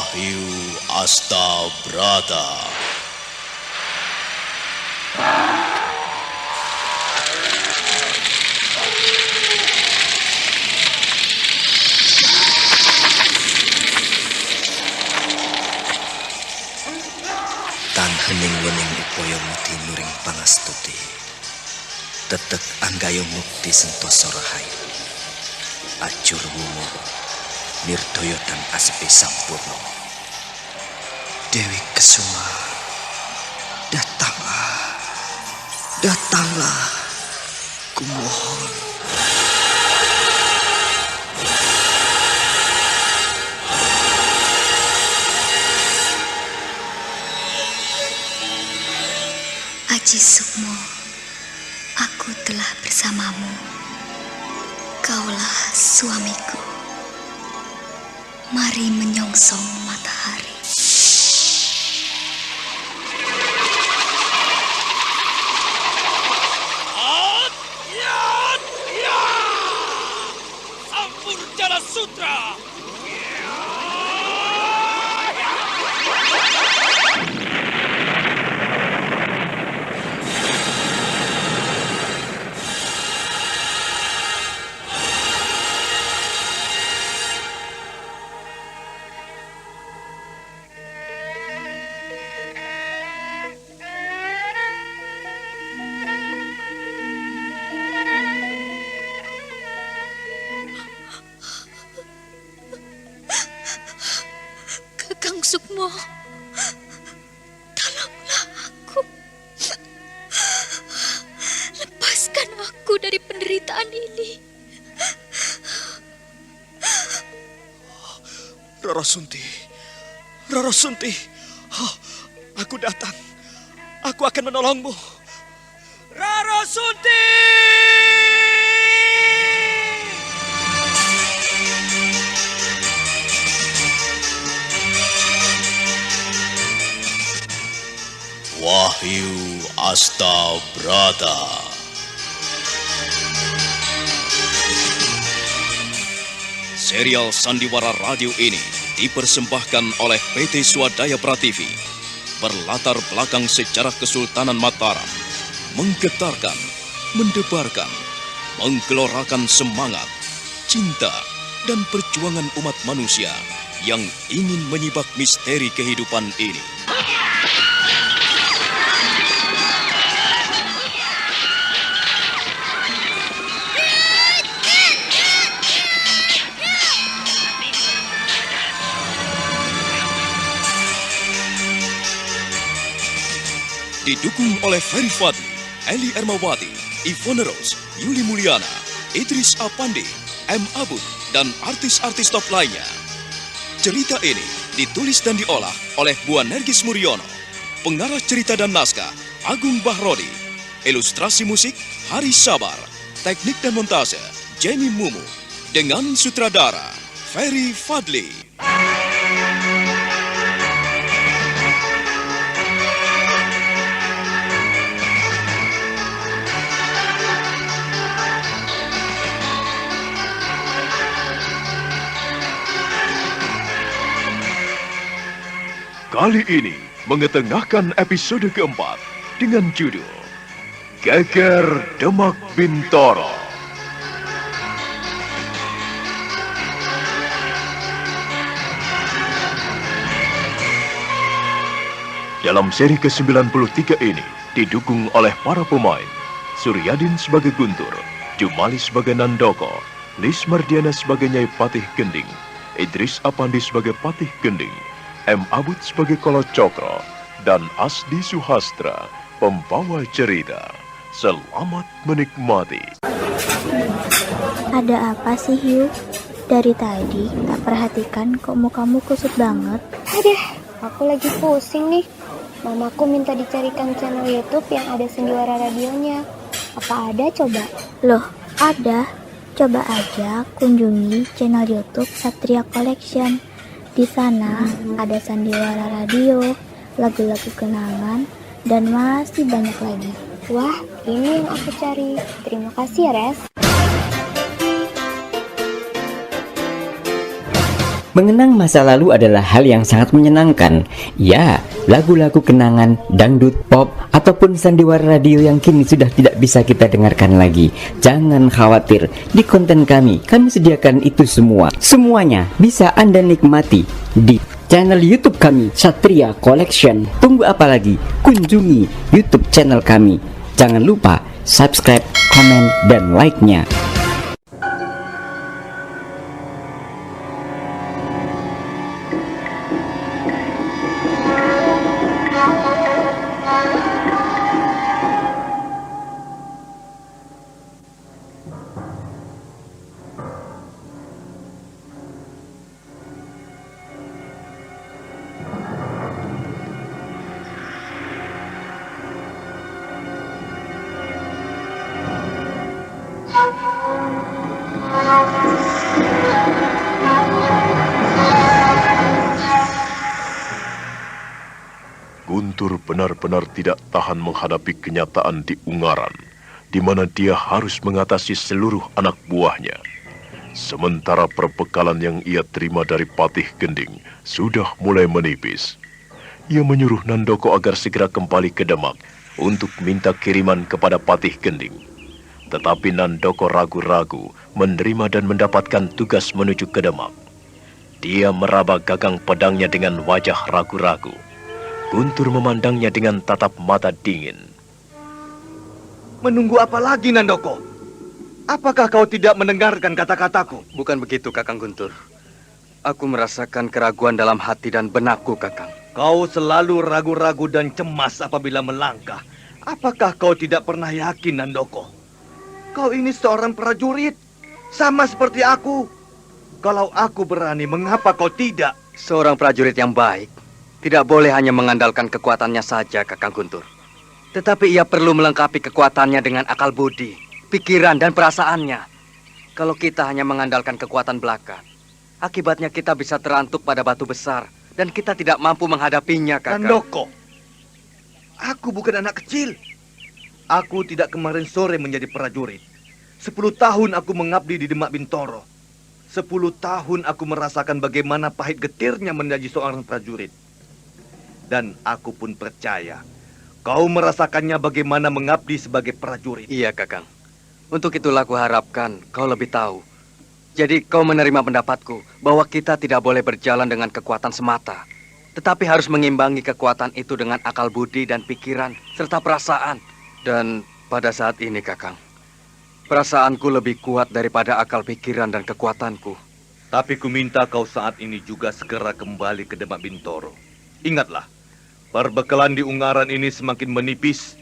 Wahyu Astabrata. Tan hening wening upaya muti nuring pangastuti. Tetek anggayo mukti sentosa rahayu. Acur wumu nirdoyo tan asepe sampurno. Dewi Kesuma, datanglah, kumohon. Aji Sukmo, aku telah bersamamu. Kaulah suamiku. Mari menyongsong matahari. Sampur Jala Sutra. Kakang Sukmo, tolonglah aku. Lepaskan aku dari penderitaan ini. Rara Sunti, aku datang. Aku akan menolongmu. Rara Sunti! Wahyu Astabrata. Serial Sandiwara Radio ini dipersembahkan oleh PT Swadaya Prativi. Berlatar belakang sejarah Kesultanan Mataram. Menggetarkan, mendebarkan, menggelorakan semangat, cinta, dan perjuangan umat manusia yang ingin menyibak misteri kehidupan ini. Didukung oleh Ferry Fadli, Eli Ermawati, Ivone Rose, Yuli Mulyana, Idris Apandi, M. Abud, dan artis-artis top lainnya. Cerita ini ditulis dan diolah oleh Bu Nergis Muriono. Pengarah cerita dan naskah Agung Bahrodi. Ilustrasi musik Haris Sabar. Teknik dan montase Jamie Mumu. Dengan sutradara Ferry Fadli. Kali ini mengetengahkan episode keempat dengan judul Geger Demak Bintoro. Dalam seri ke-93 ini didukung oleh para pemain Suryadin sebagai Guntur, Jumali sebagai Nandoko, Lis Mardiana sebagai Nyai Patih Gending, Idris Apandi sebagai Patih Gending, M. Abud sebagai Kolo Cokro, dan Asdi Suhastra, pembawa cerita. Selamat menikmati. Ada apa sih, Yu? Dari tadi tak perhatikan kok mukamu kusut banget. Aduh, aku lagi pusing nih. Mamaku minta dicarikan channel YouTube yang ada Sandiwara radionya. Apa ada coba? Loh, ada. Coba aja kunjungi channel YouTube Satria Collection. Di sana ada Sandiwara Radio, lagu-lagu kenangan, dan masih banyak lagi. Wah, ini yang aku cari. Terima kasih ya, Res. Mengenang masa lalu adalah hal yang sangat menyenangkan. Ya, lagu-lagu kenangan, dangdut, pop, ataupun sandiwara radio yang kini sudah tidak bisa kita dengarkan lagi. Jangan khawatir, di konten kami sediakan itu semua. Semuanya bisa Anda nikmati di channel YouTube kami, Satria Collection. Tunggu apa lagi? Kunjungi YouTube channel kami. Jangan lupa subscribe, komen, dan like-nya. Guntur benar-benar tidak tahan menghadapi kenyataan di Ungaran, di mana dia harus mengatasi seluruh anak buahnya. Sementara perbekalan yang ia terima dari Patih Gending sudah mulai menipis. Ia menyuruh Nandoko agar segera kembali ke Demak untuk minta kiriman kepada Patih Gending. Tetapi Nandoko ragu-ragu menerima dan mendapatkan tugas menuju ke Demak. Dia meraba gagang pedangnya dengan wajah ragu-ragu. Guntur memandangnya dengan tatap mata dingin. Menunggu apa lagi, Nandoko? Apakah kau tidak mendengarkan kata-kataku? Bukan begitu, Kakang Guntur. Aku merasakan keraguan dalam hati dan benakku, Kakang. Kau selalu ragu-ragu dan cemas apabila melangkah. Apakah kau tidak pernah yakin, Nandoko? Kau ini seorang prajurit, sama seperti aku. Kalau aku berani, mengapa kau tidak? Seorang prajurit yang baik tidak boleh hanya mengandalkan kekuatannya saja, Kakang Guntur. Tetapi ia perlu melengkapi kekuatannya dengan akal budi, pikiran, dan perasaannya. Kalau kita hanya mengandalkan kekuatan belaka, akibatnya kita bisa terantuk pada batu besar, dan kita tidak mampu menghadapinya, Kakang. Nandoko, aku bukan anak kecil. Aku tidak kemarin sore menjadi prajurit. 10 tahun aku mengabdi di Demak Bintoro. 10 tahun aku merasakan bagaimana pahit getirnya menjadi seorang prajurit. Dan aku pun percaya, kau merasakannya bagaimana mengabdi sebagai prajurit. Iya, Kakang. Untuk itulah aku harapkan kau lebih tahu. Jadi kau menerima pendapatku bahwa kita tidak boleh berjalan dengan kekuatan semata, tetapi harus mengimbangi kekuatan itu dengan akal budi dan pikiran, serta perasaan. Dan pada saat ini, Kakang, perasaanku lebih kuat daripada akal pikiran dan kekuatanku. Tapi ku minta kau saat ini juga segera kembali ke Demak Bintoro. Ingatlah, perbekalan di Ungaran ini semakin menipis.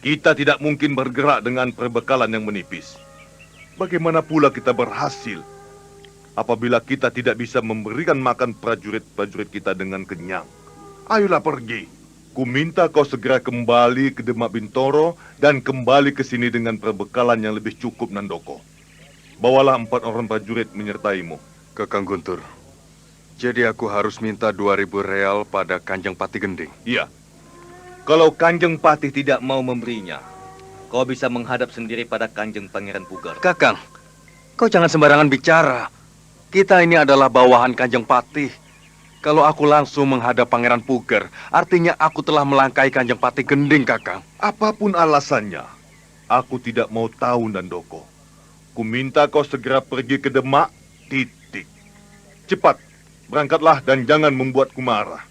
Kita tidak mungkin bergerak dengan perbekalan yang menipis. Bagaimana pula kita berhasil apabila kita tidak bisa memberikan makan prajurit-prajurit kita dengan kenyang? Ayolah pergi. Ku minta kau segera kembali ke Demak Bintoro dan kembali ke sini dengan perbekalan yang lebih cukup, Nandoko. Bawalah 4 orang prajurit menyertaimu. Kakang Guntur, jadi aku harus minta 2.000 real pada Kanjeng Patih Gending? Iya. Kalau Kanjeng Patih tidak mau memberinya, kau bisa menghadap sendiri pada Kanjeng Pangeran Pugar. Kakang, kau jangan sembarangan bicara. Kita ini adalah bawahan Kanjeng Patih. Kalau aku langsung menghadap Pangeran Pugar, artinya aku telah melangkahi Kanjeng Patih Gending, Kakang. Apapun alasannya, aku tidak mau tahu, Nandoko. Ku minta kau segera pergi ke Demak, titik. Cepat, berangkatlah dan jangan membuatku marah.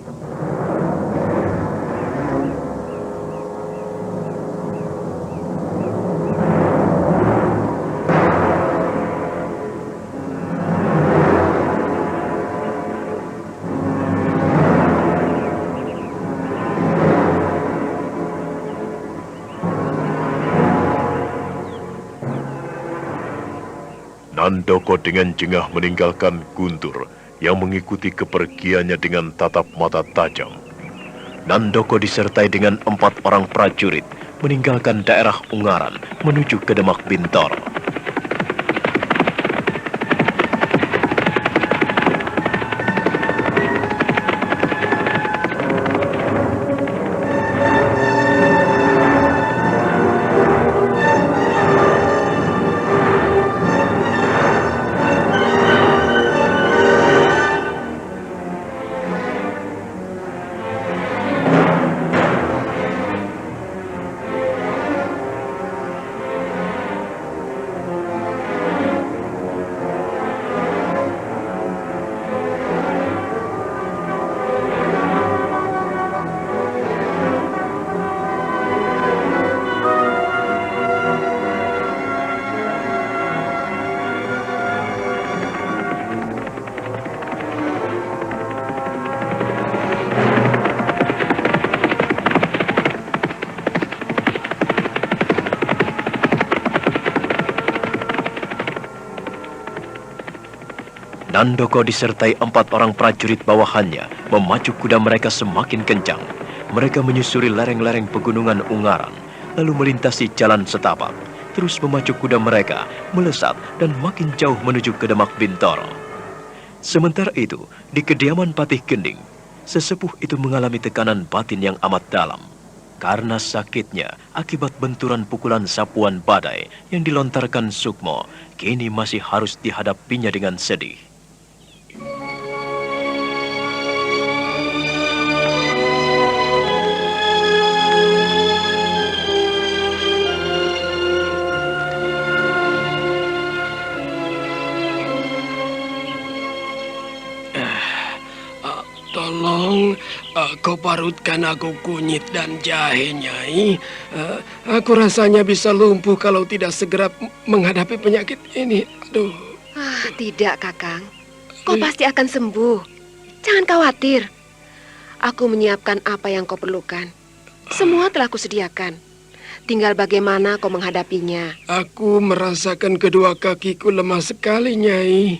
Nandoko dengan jengah meninggalkan Guntur yang mengikuti kepergiannya dengan tatap mata tajam. Nandoko disertai dengan 4 orang prajurit meninggalkan daerah Ungaran menuju ke Demak Bintoro. Nandoko disertai 4 orang prajurit bawahannya memacu kuda mereka semakin kencang. Mereka menyusuri lereng-lereng pegunungan Ungaran, lalu melintasi jalan setapak, terus memacu kuda mereka melesat dan makin jauh menuju ke Demak Bintoro. Sementara itu, di kediaman Patih Gending, sesepuh itu mengalami tekanan batin yang amat dalam. Karena sakitnya akibat benturan pukulan sapuan badai yang dilontarkan Sukmo, kini masih harus dihadapinya dengan sedih. Tolong kau parutkan aku kunyit dan jahe, Nyai. Aku rasanya bisa lumpuh kalau tidak segera menghadapi penyakit ini. Aduh. Tidak, Kakang. Kau pasti akan sembuh. Jangan khawatir. Aku menyiapkan apa yang kau perlukan. Semua telah kusediakan. Tinggal bagaimana kau menghadapinya. Aku merasakan kedua kakiku lemah sekali, Nyai.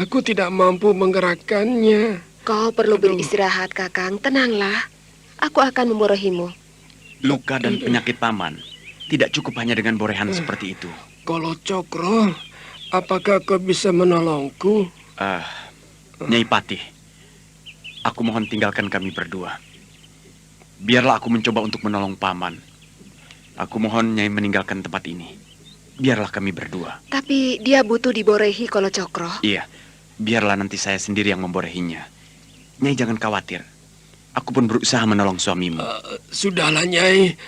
Aku tidak mampu menggerakkannya. Kau perlu beristirahat, Kakang. Tenanglah. Aku akan memborohimu. Luka dan penyakit paman tidak cukup hanya dengan borehan seperti itu. Kalau Cokro, apakah kau bisa menolongku? Nyai Patih, aku mohon tinggalkan kami berdua. Biarlah aku mencoba untuk menolong paman. Aku mohon Nyai meninggalkan tempat ini. Biarlah kami berdua. Tapi dia butuh diborehi, Kolo Cokro. Iya, biarlah nanti saya sendiri yang memborehinya. Nyai jangan khawatir. Aku pun berusaha menolong suamimu. Sudahlah, Nyai.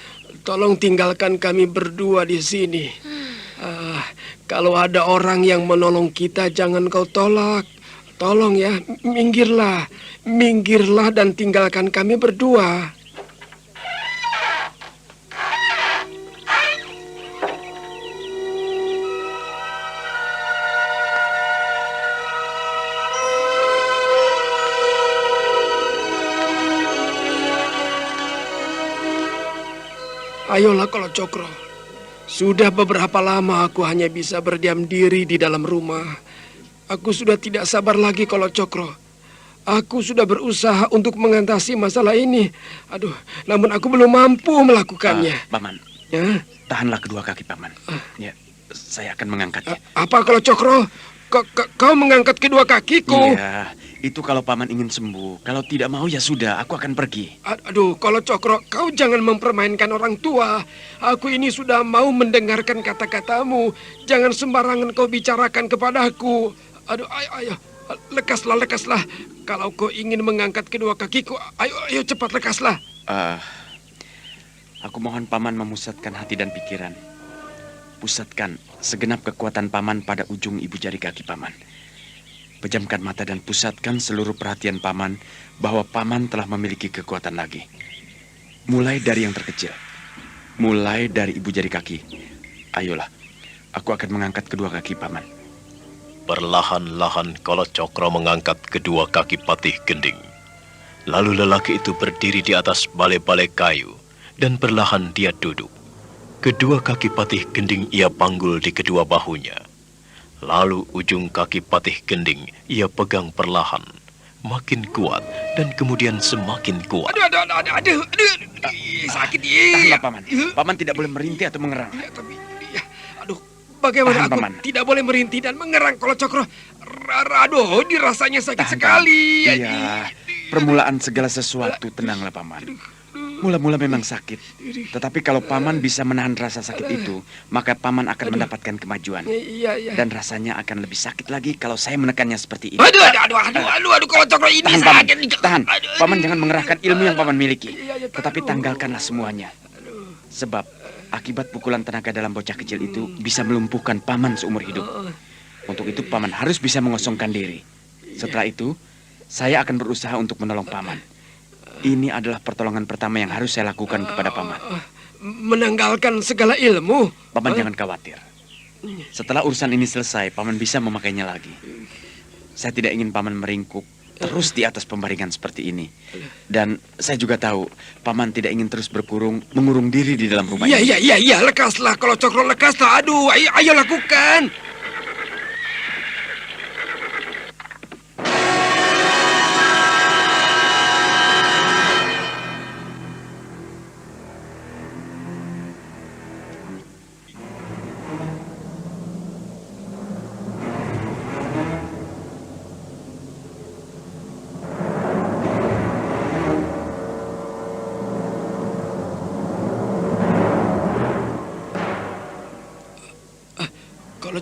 Tolong tinggalkan kami berdua di sini. Kalau ada orang yang menolong kita, jangan kau tolak. Tolong ya, minggirlah. Minggirlah dan tinggalkan kami berdua. Ayolah kalau Cokro. Sudah beberapa lama aku hanya bisa berdiam diri di dalam rumah. Aku sudah tidak sabar lagi kalau Cokro. Aku sudah berusaha untuk mengatasi masalah ini. Aduh, namun aku belum mampu melakukannya. Paman, ya? Tahanlah kedua kaki Paman. Ya, saya akan mengangkatnya. Apa kalau Cokro? Kau mengangkat kedua kakiku? Iya, itu kalau Paman ingin sembuh. Kalau tidak mau ya sudah, aku akan pergi. Aduh, kalau Cokro, kau jangan mempermainkan orang tua. Aku ini sudah mau mendengarkan kata-katamu. Jangan sembarangan kau bicarakan kepadaku. Aduh, ayo. Lekaslah. Kalau kau ingin mengangkat kedua kakiku, ayo cepat lekaslah. Aku mohon Paman memusatkan hati dan pikiran. Pusatkan segenap kekuatan Paman pada ujung ibu jari kaki Paman. Pejamkan mata dan pusatkan seluruh perhatian Paman bahwa Paman telah memiliki kekuatan lagi. Mulai dari yang terkecil. Mulai dari ibu jari kaki. Ayolah, aku akan mengangkat kedua kaki Paman. Perlahan-lahan Kolo Cokro mengangkat kedua kaki Patih Gending. Lalu lelaki itu berdiri di atas balai-balai kayu dan perlahan dia duduk. Kedua kaki Patih Gending ia panggul di kedua bahunya. Lalu ujung kaki Patih Gending ia pegang perlahan, makin kuat dan kemudian semakin kuat. Aduh, sakit ya. Tahanlah Paman. Paman tidak boleh merintih atau mengerang. Aduh, bagaimana Tahan, aku Paman. tidak boleh merintih dan mengerang kalau Cokro? Aduh, dirasanya sakit sekali. Iya, permulaan segala sesuatu, tenanglah Paman. Mula-mula memang sakit, tetapi kalau Paman bisa menahan rasa sakit itu, maka Paman akan mendapatkan kemajuan. Iya. Dan rasanya akan lebih sakit lagi kalau saya menekannya seperti ini. Aduh, kalau Cokro ini Tahan, sakit. Tahan, Paman jangan mengerahkan ilmu yang Paman miliki. Tetapi tanggalkanlah semuanya. Sebab akibat pukulan tenaga dalam bocah kecil itu bisa melumpuhkan Paman seumur hidup. Untuk itu Paman harus bisa mengosongkan diri. Setelah itu, saya akan berusaha untuk menolong Paman. Ini adalah pertolongan pertama yang harus saya lakukan kepada Paman. Menanggalkan segala ilmu? Paman jangan khawatir. Setelah urusan ini selesai, Paman bisa memakainya lagi. Saya tidak ingin Paman meringkuk terus di atas pembaringan seperti ini. Dan saya juga tahu Paman tidak ingin terus mengurung diri di dalam rumah ini. Iya, lekaslah. Kalau Cokro lekaslah. Aduh, ayo lakukan.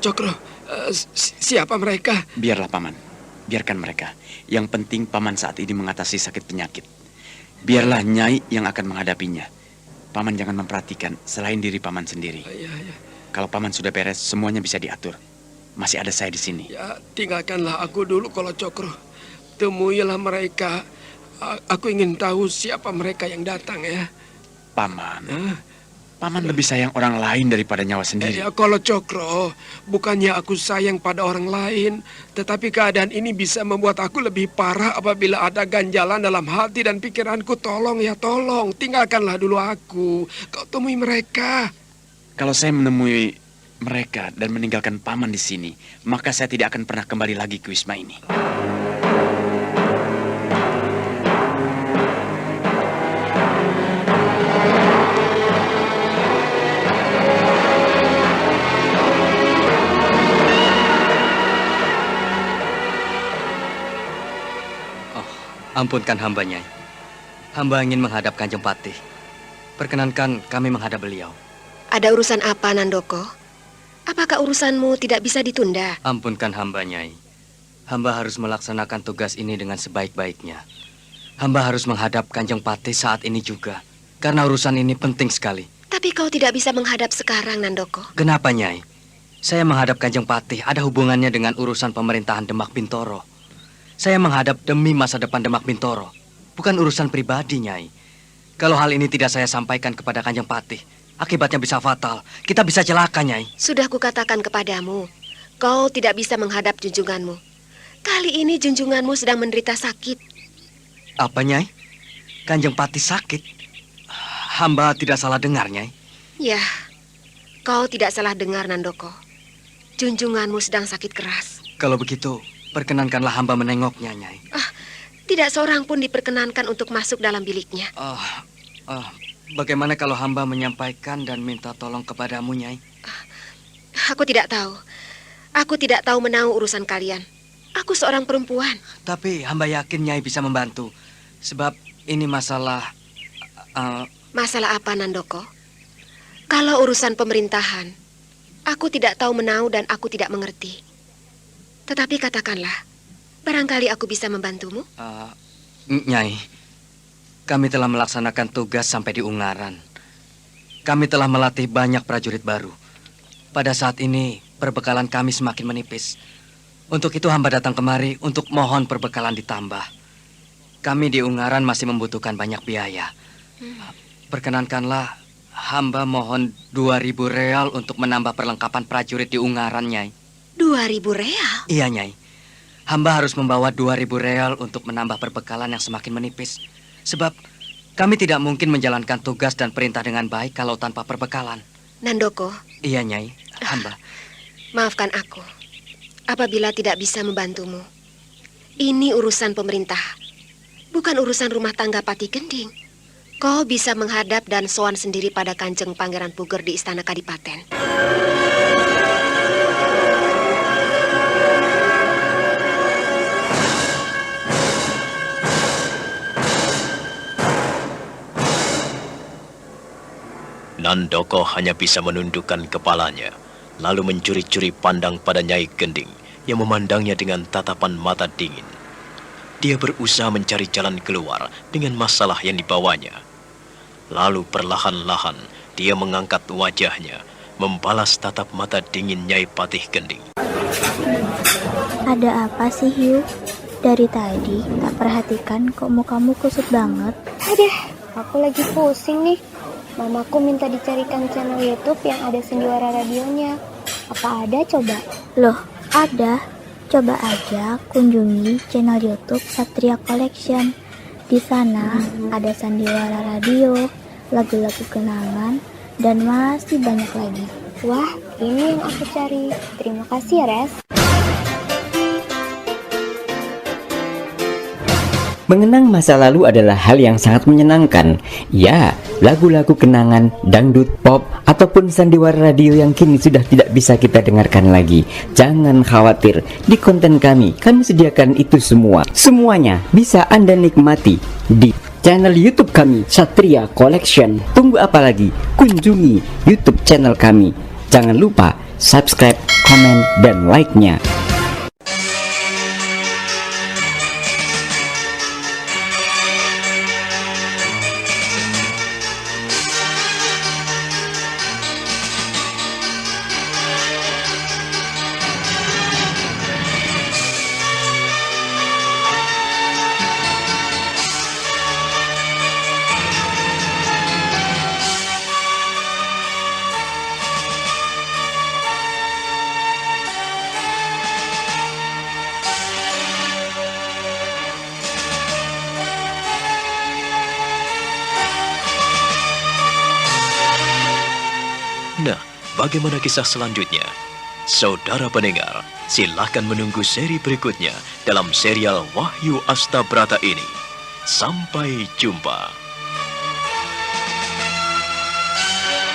Cokro, siapa mereka? Biarlah Paman, biarkan mereka. Yang penting Paman saat ini mengatasi sakit penyakit. Biarlah Nyai yang akan menghadapinya. Paman jangan memperhatikan selain diri Paman sendiri. Ya. Kalau Paman sudah beres, semuanya bisa diatur. Masih ada saya di sini. Ya, tinggalkanlah aku dulu kalau Cokro. Temuilah mereka. Aku ingin tahu siapa mereka yang datang ya. Paman, Paman lebih sayang orang lain daripada nyawa sendiri. Ya, kalau Cokro, bukannya aku sayang pada orang lain, tetapi keadaan ini bisa membuat aku lebih parah apabila ada ganjalan dalam hati dan pikiranku. Tolong ya, tolong, tinggalkanlah dulu aku. Kau temui mereka. Kalau saya menemui mereka dan meninggalkan Paman di sini, maka saya tidak akan pernah kembali lagi ke Wisma ini. Ampunkan hamba, Nyai. Hamba ingin menghadap Kanjeng Patih. Perkenankan kami menghadap beliau. Ada urusan apa, Nandoko? Apakah urusanmu tidak bisa ditunda? Ampunkan hamba, Nyai. Hamba harus melaksanakan tugas ini dengan sebaik-baiknya. Hamba harus menghadap Kanjeng Patih saat ini juga. Karena urusan ini penting sekali. Tapi kau tidak bisa menghadap sekarang, Nandoko. Kenapa, Nyai? Saya menghadap Kanjeng Patih ada hubungannya dengan urusan pemerintahan Demak Bintoro. Saya menghadap demi masa depan Demak Bintoro. Bukan urusan pribadi, Nyai. Kalau hal ini tidak saya sampaikan kepada Kanjeng Patih, akibatnya bisa fatal. Kita bisa celaka, Nyai. Sudah kukatakan kepadamu, kau tidak bisa menghadap junjunganmu. Kali ini junjunganmu sedang menderita sakit. Apa, Nyai? Kanjeng Patih sakit? Hamba tidak salah dengar, Nyai. Ya, kau tidak salah dengar, Nandoko. Junjunganmu sedang sakit keras. Kalau begitu, perkenankanlah hamba menengoknya, Nyai. Tidak seorang pun diperkenankan untuk masuk dalam biliknya. Bagaimana kalau hamba menyampaikan dan minta tolong kepadamu, Nyai? Aku tidak tahu. Aku tidak tahu menahu urusan kalian. Aku seorang perempuan. Tapi hamba yakin Nyai bisa membantu. Sebab ini masalah... Masalah apa, Nandoko? Kalau urusan pemerintahan, aku tidak tahu menahu dan aku tidak mengerti. Tetapi katakanlah, barangkali aku bisa membantumu? Nyai, kami telah melaksanakan tugas sampai di Ungaran. Kami telah melatih banyak prajurit baru. Pada saat ini, perbekalan kami semakin menipis. Untuk itu hamba datang kemari untuk mohon perbekalan ditambah. Kami di Ungaran masih membutuhkan banyak biaya. Perkenankanlah, hamba mohon 2.000 real untuk menambah perlengkapan prajurit di Ungaran, Nyai. 2.000 real? Iya, Nyai. Hamba harus membawa 2.000 real untuk menambah perbekalan yang semakin menipis. Sebab kami tidak mungkin menjalankan tugas dan perintah dengan baik kalau tanpa perbekalan. Nandoko. Iya, Nyai. Hamba. Maafkan aku apabila tidak bisa membantumu. Ini urusan pemerintah, bukan urusan rumah tangga Pati Gending. Kau bisa menghadap dan sowan sendiri pada Kanjeng Pangeran Puger di Istana Kadipaten. Nandoko hanya bisa menundukkan kepalanya, lalu mencuri-curi pandang pada Nyai Gending yang memandangnya dengan tatapan mata dingin. Dia berusaha mencari jalan keluar dengan masalah yang dibawanya. Lalu perlahan-lahan dia mengangkat wajahnya, membalas tatap mata dingin Nyai Patih Gending. Ada apa sih, Hiu? Dari tadi tak perhatikan kok mukamu kusut banget. Aku lagi pusing nih. Mamaku minta dicarikan channel YouTube yang ada sendiwara radionya. Apa ada coba? Loh, ada. Coba aja kunjungi channel YouTube Satria Collection. Di sana ada sandiwara radio, lagu-lagu kenangan, dan masih banyak lagi. Wah, ini yang aku cari. Terima kasih ya, Res. Mengenang masa lalu adalah hal yang sangat menyenangkan. Ya, lagu-lagu kenangan, dangdut, pop, ataupun sandiwara radio yang kini sudah tidak bisa kita dengarkan lagi. Jangan khawatir, di konten kami sediakan itu semua. Semuanya bisa Anda nikmati di channel YouTube kami, Satria Collection. Tunggu apa lagi? Kunjungi YouTube channel kami. Jangan lupa subscribe, komen, dan like-nya. Nah, bagaimana kisah selanjutnya? Saudara pendengar, silakan menunggu seri berikutnya dalam serial Wahyu Astabrata ini. Sampai jumpa.